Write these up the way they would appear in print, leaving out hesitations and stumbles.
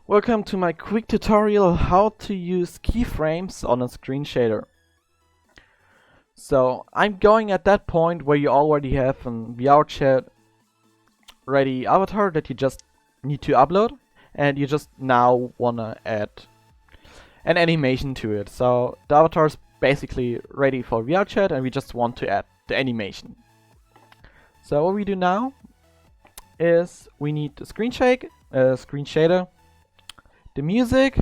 Welcome to my quick tutorial how to use keyframes on a screen shader. So I'm going at that point where you already have an VR chat ready avatar that you just need to upload, and you just now wanna add an animation to it. So the avatar is basically ready for VR chat and we just want to add the animation. So what we do now is we need a screen shader, the music,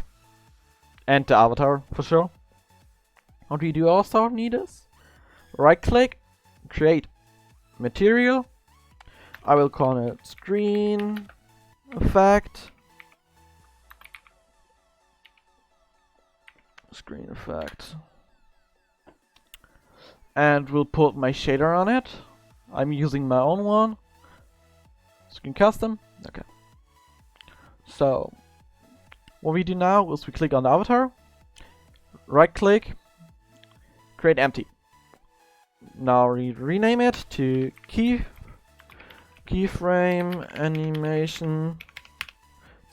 and the avatar for sure. What we do also need is right click, create material. I will call it screen effect. And we'll put my shader on it. I'm using my own one. Screen custom. Okay. So what we do now is we click on the avatar, right click, create empty. Now we rename it to keyframe animation.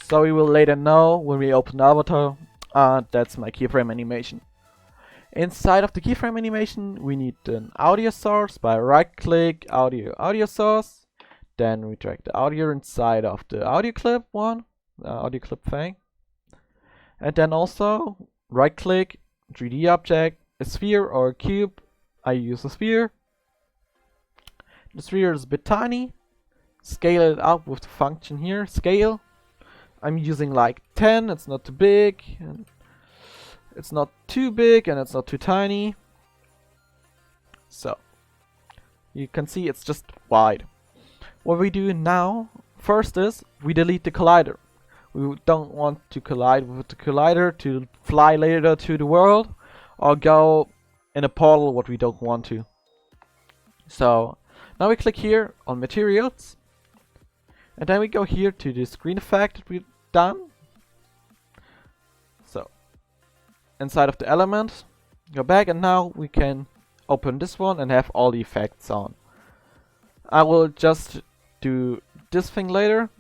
So we will later know when we open the avatar, that's my keyframe animation. Inside of the keyframe animation, we need an audio source by right click audio source. Then we drag the audio inside of the audio clip thing. And then also right click 3D object, a sphere or a cube. I use a sphere. The sphere is a bit tiny. Scale it up with the function here, scale. I'm using like 10, it's not too big. It's not too big and it's not too tiny. So you can see it's just wide. What we do now first is we delete the collider. We don't want to collide with the collider to fly later to the world or go in a portal what we don't want to. So now we click here on materials and then we go here to the screen effect that we've done. So inside of the element, go back, and now we can open this one and have all the effects on. I will just do this thing later.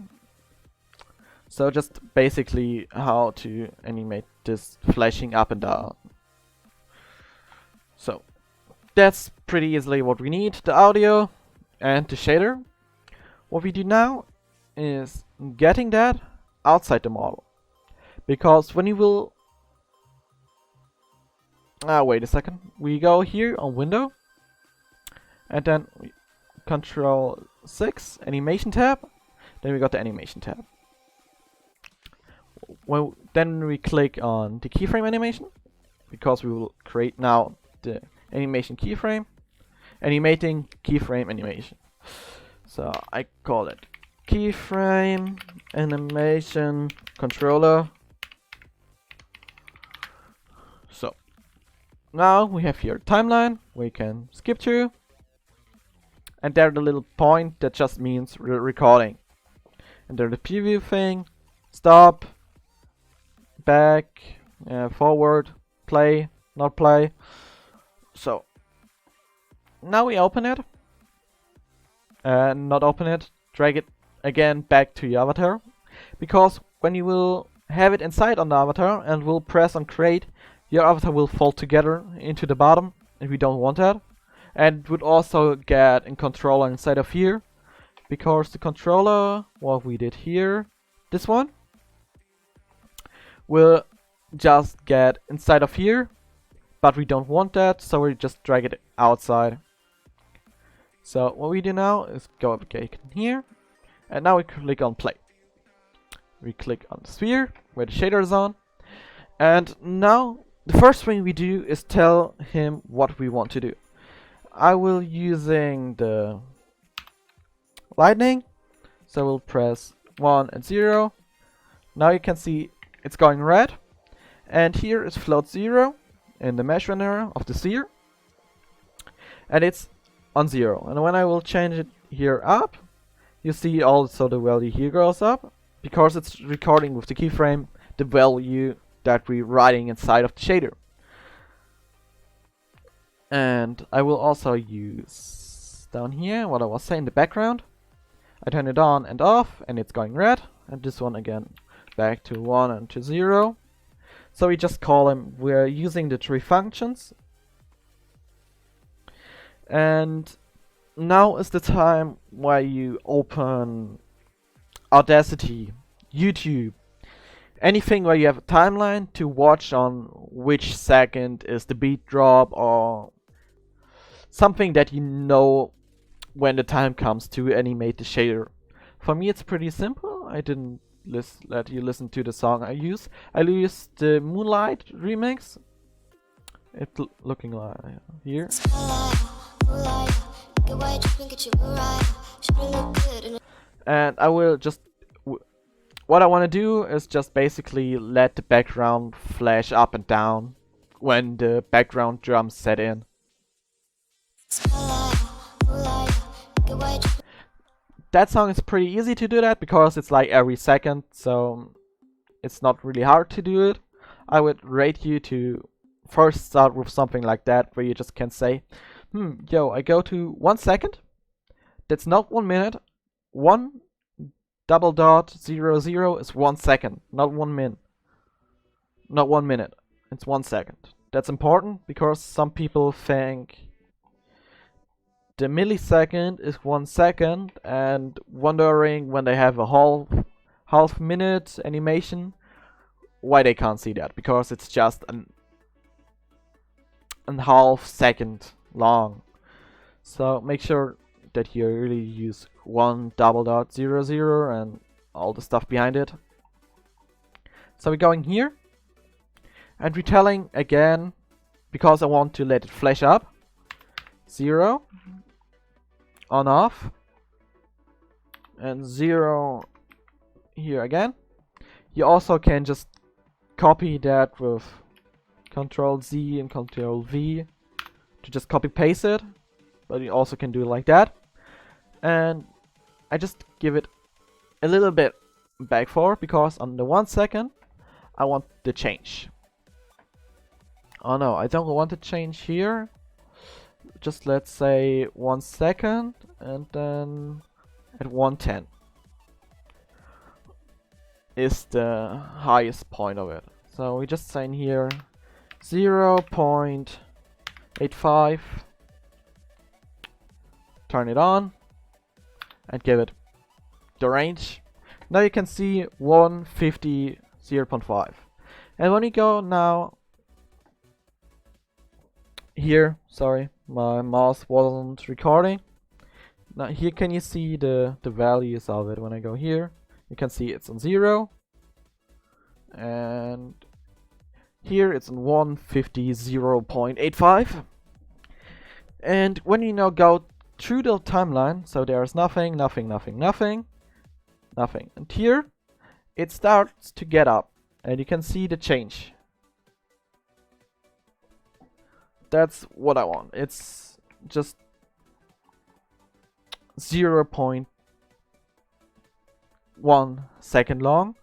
So just basically how to animate this flashing up and down. So that's pretty easily what we need, the audio and the shader. What we do now is getting that outside the model. Because when you will wait a second. We go here on window and then Control 6 animation tab. Then we got the animation tab. Well, then we click on the keyframe animation because we will create now the animation keyframe, animating keyframe animation. So I call it keyframe animation controller. So now we have here a timeline we can skip through, and there's the little point that just means recording, and there's the preview thing, stop, back, forward, play, not play. So now we open it, not open it, drag it again back to your avatar, because when you will have it inside on the avatar and will press on create, your avatar will fall together into the bottom, and we don't want that. And would also get a controller inside of here, because the controller, what we did here, this one, will just get inside of here, but we don't want that, so we just drag it outside. So what we do now is go up again here, and now we click on play. We click on the sphere where the shader is on, and now the first thing we do is tell him what we want to do. I will using the lightning, so we'll press 1 and 0. Now you can see it's going red, and here is float 0 in the mesh renderer of the sphere, and it's on 0. And when I will change it here up, you see also the value here goes up, because it's recording with the keyframe the value that we're writing inside of the shader. And I will also use down here what I was saying, the background. I turn it on and off and it's going red, and this one again back to 1 and to 0. So we just call them, we're using the three functions. And now is the time where you open Audacity, YouTube, anything where you have a timeline to watch on which second is the beat drop, or something that you know when the time comes to animate the shader. For me it's pretty simple. I didn't let you listen to the song I use. I used the Moonlight remix. It's looking like here. And I will just... what I want to do is just basically let the background flash up and down when the background drums set in. That song is pretty easy to do that because it's like every second, so it's not really hard to do it. I would rate you to first start with something like that where you just can say, yo, I go to 1 second. That's not 1 minute. 1:00 is 1 second, not 1 min. Not 1 minute. It's 1 second. That's important because some people think the millisecond is 1 second and wondering when they have a half minute animation why they can't see that, because it's just an half second long. So make sure that you really use 1:00 and all the stuff behind it. So we're going here and we're telling again, because I want to let it flash up, 0 on off, and 0 here again. You also can just copy that with Ctrl Z and Ctrl V to just copy paste it, but you also can do it like that. And I just give it a little bit back forward because on the 1 second I want the change. Oh no, I don't want to change here. Just let's say 1 second and then at 1:10 is the highest point of it. So we just say in here 0.85, turn it on and give it the range. Now you can see 150 0.5. And when we go now here, sorry, my mouse wasn't recording. Now here can you see the values of it. When I go here, you can see it's on 0, and here it's on 150 0.85. And when you now go through the timeline, so there's nothing, nothing, nothing, nothing, nothing, and here it starts to get up and you can see the change. That's what I want. It's just 0.1 second long.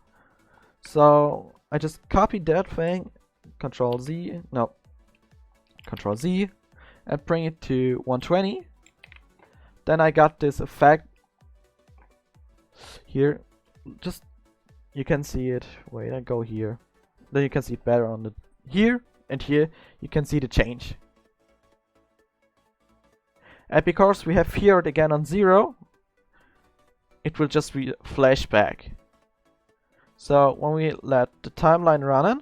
So I just copied that thing, Control Z, no, Control Z, and bring it to 120. Then I got this effect here. Just, you can see it. Wait, I go here. Then you can see it better on the here. And here you can see the change. And because we have here it again on 0, it will just flash back. So when we let the timeline run in,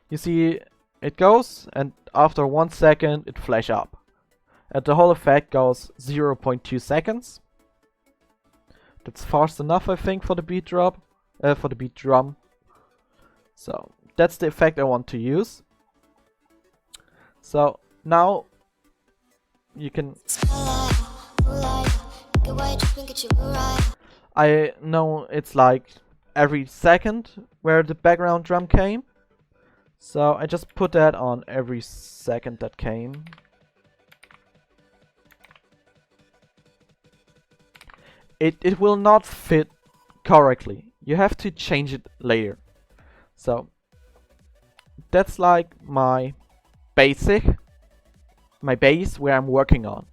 you see it goes, and after 1 second it flash up. And the whole effect goes 0.2 seconds. That's fast enough, I think, for the beat drop. For the beat drum. So that's the effect I want to use. So now you can... I know it's like every second where the background drum came. So I just put that on every second that came. It will not fit correctly. You have to change it later. So that's like my base where I'm working on.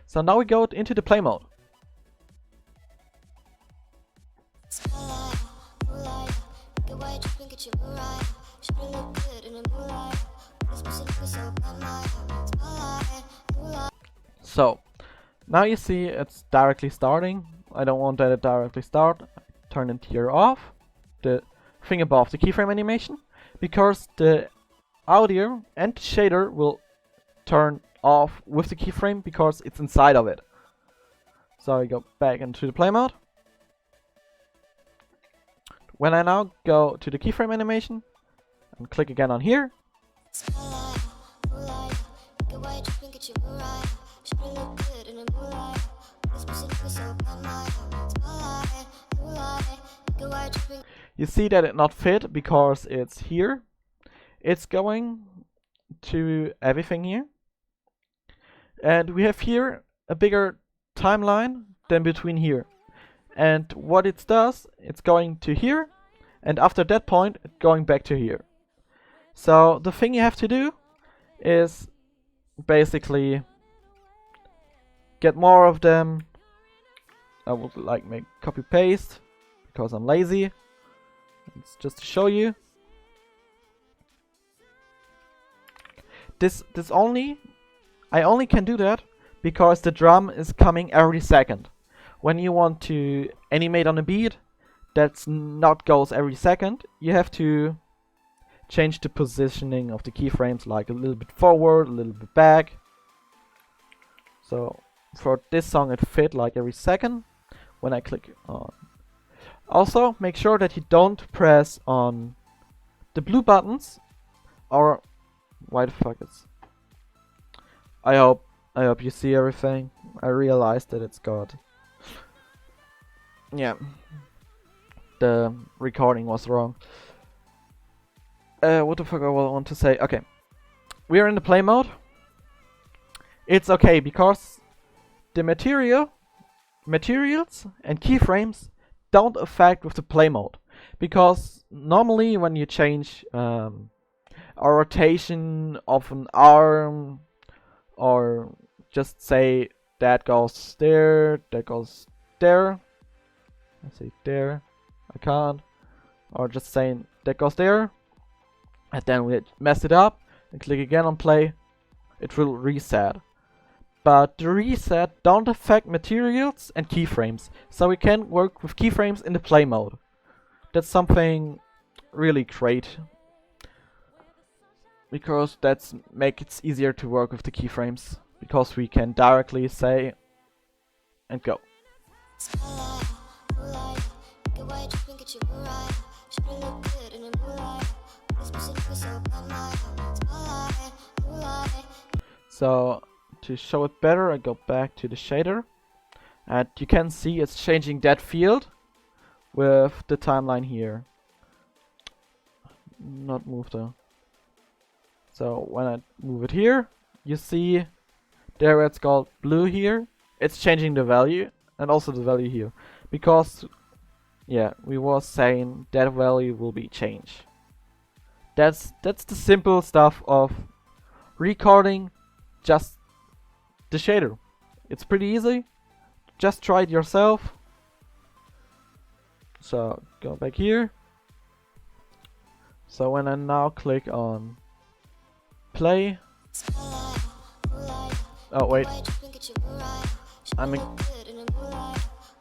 So now we go into the play mode. So now you see it's directly starting. I don't want that it directly start. Turn it here off, the thing above the keyframe animation, because the audio and the shader will turn off with the keyframe because it's inside of it. So I go back into the play mode. When I now go to the keyframe animation and click again on here, you see that it not fit because it's here. It's going to everything here. And we have here a bigger timeline than between here. And what it does, it's going to here, and after that point, it's going back to here. So the thing you have to do is basically get more of them. I would like make copy paste because I'm lazy. It's just to show you. I only can do that because the drum is coming every second. When you want to animate on a beat that's not goes every second, you have to change the positioning of the keyframes, like a little bit forward, a little bit back. So for this song it fit like every second when I click on. Also make sure that you don't press on the blue buttons, or why the fuck is... I hope you see everything. I realized that it's got... Yeah. The recording was wrong. What the fuck I want to say? Okay. We are in the play mode. It's okay because the materials and keyframes don't affect with the play mode. Because normally when you change a rotation of an arm, or just say that goes there, that goes there. I say there, I can't. Or just saying that goes there, and then we mess it up and click again on play, it will reset. But the reset don't affect materials and keyframes, so we can work with keyframes in the play mode. That's something really great, because that's make it easier to work with the keyframes, because we can directly say and go. So to show it better, I go back to the shader, and you can see it's changing that field with the timeline here. Not move though. So when I move it here, you see there it's called blue here. It's changing the value and also the value here, because yeah, we was saying that value will be changed. That's the simple stuff of recording just the shader. It's pretty easy. Just try it yourself. So go back here. So when I now click on play. Oh wait.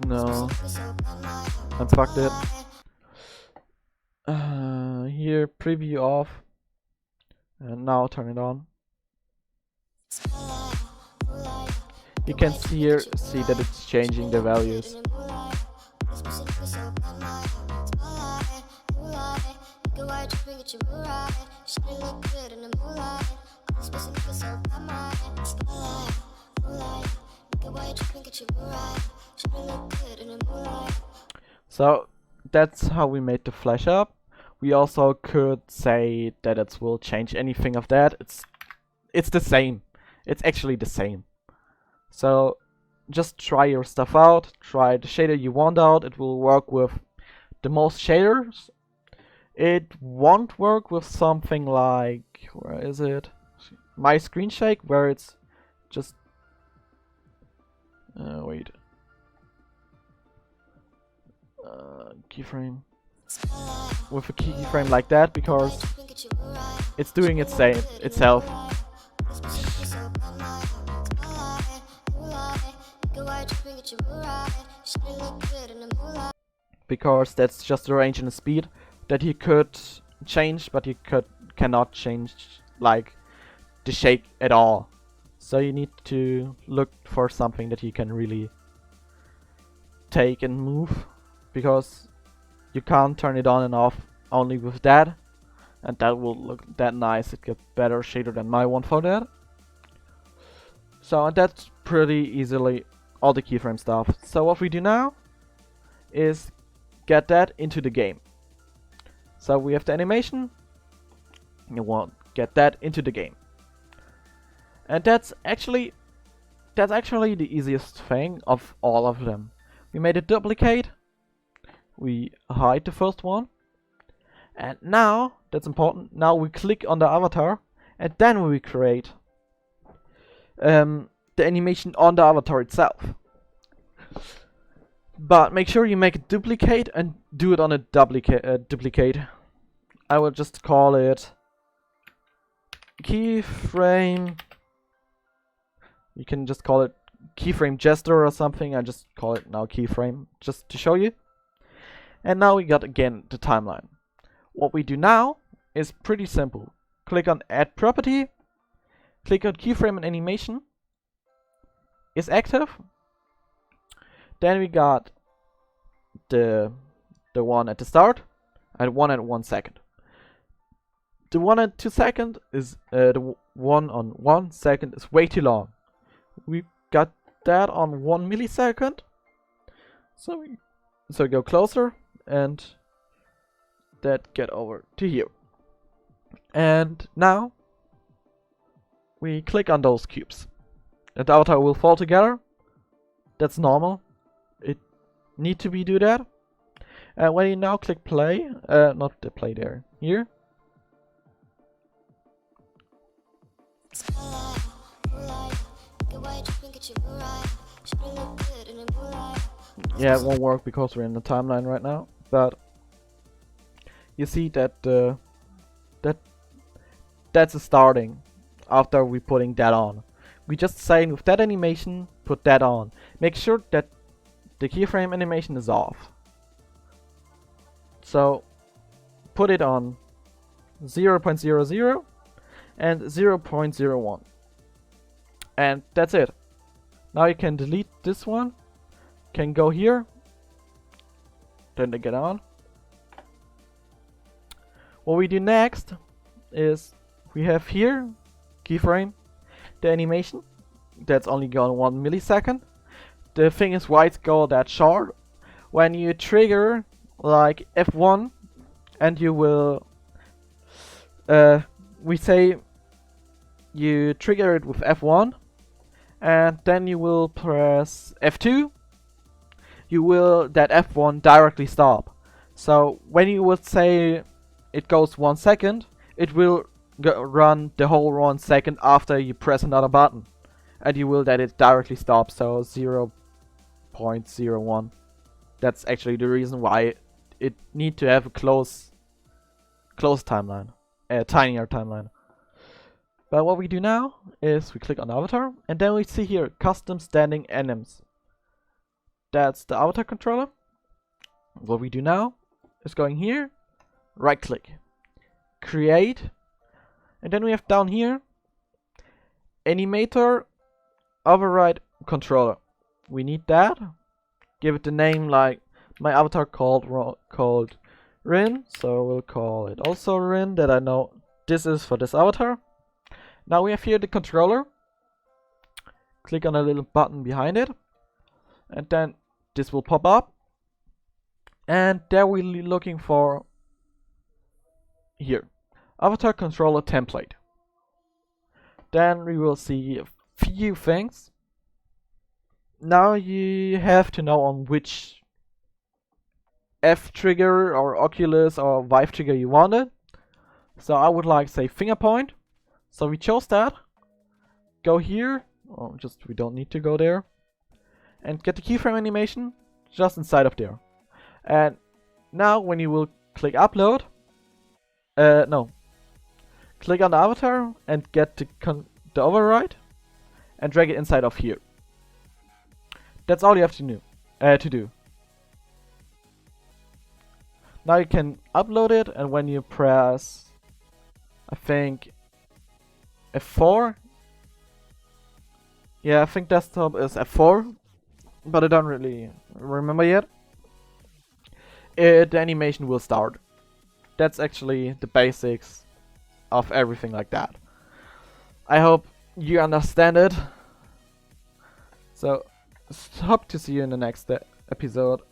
No. Unfucked it. Here preview off. And now turn it on. You can see that it's changing the values. So that's how we made the flash up. We also could say that it will change anything of that. It's the same. It's actually the same. So just try your stuff out. Try the shader you want out. It will work with the most shaders. It won't work with something like, where is it? My screen shake, where it's just wait. Keyframe. with a keyframe like that because it's doing itself. Because that's just the range and the speed that he could change, but he cannot change like the shake at all. So you need to look for something that you can really take and move, because you can't turn it on and off only with that, and that will look that nice. It gets better shader than my one for that. So that's pretty easily all the keyframe stuff. So what we do now is get that into the game. So we have the animation, you want get that into the game. And that's actually the easiest thing of all of them. We made a duplicate, we hide the first one, and now, that's important, now we click on the avatar, and then we create the animation on the avatar itself. But make sure you make a duplicate and do it on a duplicate. I will just call it keyframe. You can just call it keyframe gesture or something. I just call it now keyframe just to show you. And now we got again the timeline. What we do now is pretty simple. Click on add property, click on keyframe and animation is active. Then we got the one at the start and one at 1 second. The one at 2 seconds is the one on 1 second is way too long. We got that on 1 millisecond. So we go closer and that get over to here. And now we click on those cubes. And the avatar will fall together. That's normal. It need to be do that. And when you now click play, not the play there, here. Yeah, it won't work because we're in the timeline right now, but you see that that's a starting after we putting that on. We just saying with that animation, put that on. Make sure that the keyframe animation is off. So put it on 0.00 and 0.01. And that's it. Now you can delete this one. Can go here. Turn it on. What we do next is we have here keyframe, the animation. That's only gone 1 millisecond. The thing is why it's go that short. When you trigger like F1 and you will we say you trigger it with F1 and then you will press F2, you will that F1 directly stop. So when you would say it goes 1 second, it will run the whole 1 second after you press another button, and you will that it directly stops. So 0.01. That's actually the reason why it need to have a close timeline, a tinier timeline. But what we do now is we click on the avatar, and then we see here custom standing anims. That's the avatar controller. What we do now is going here, right click, create, and then we have down here Animator override controller. We need that. Give it the name like my avatar called Rin, so we'll call it also Rin, that I know this is for this avatar. Now we have here the controller. Click on a little button behind it, and then this will pop up, and there we're looking for here avatar controller template. Then we will see a few things. Now you have to know on which F trigger or Oculus or Vive trigger you want it. So I would like say finger point. So we chose that. Go here, or just we don't need to go there, and get the keyframe animation just inside of there. And Now when you will click upload, no, click on the avatar and get the override and drag it inside of here. That's all you have to do. Now you can upload it, and when you press, I think, F4. Yeah, I think desktop is F4, but I don't really remember yet. The animation will start. That's actually the basics of everything like that. I hope you understand it. So, hope to see you in the next episode.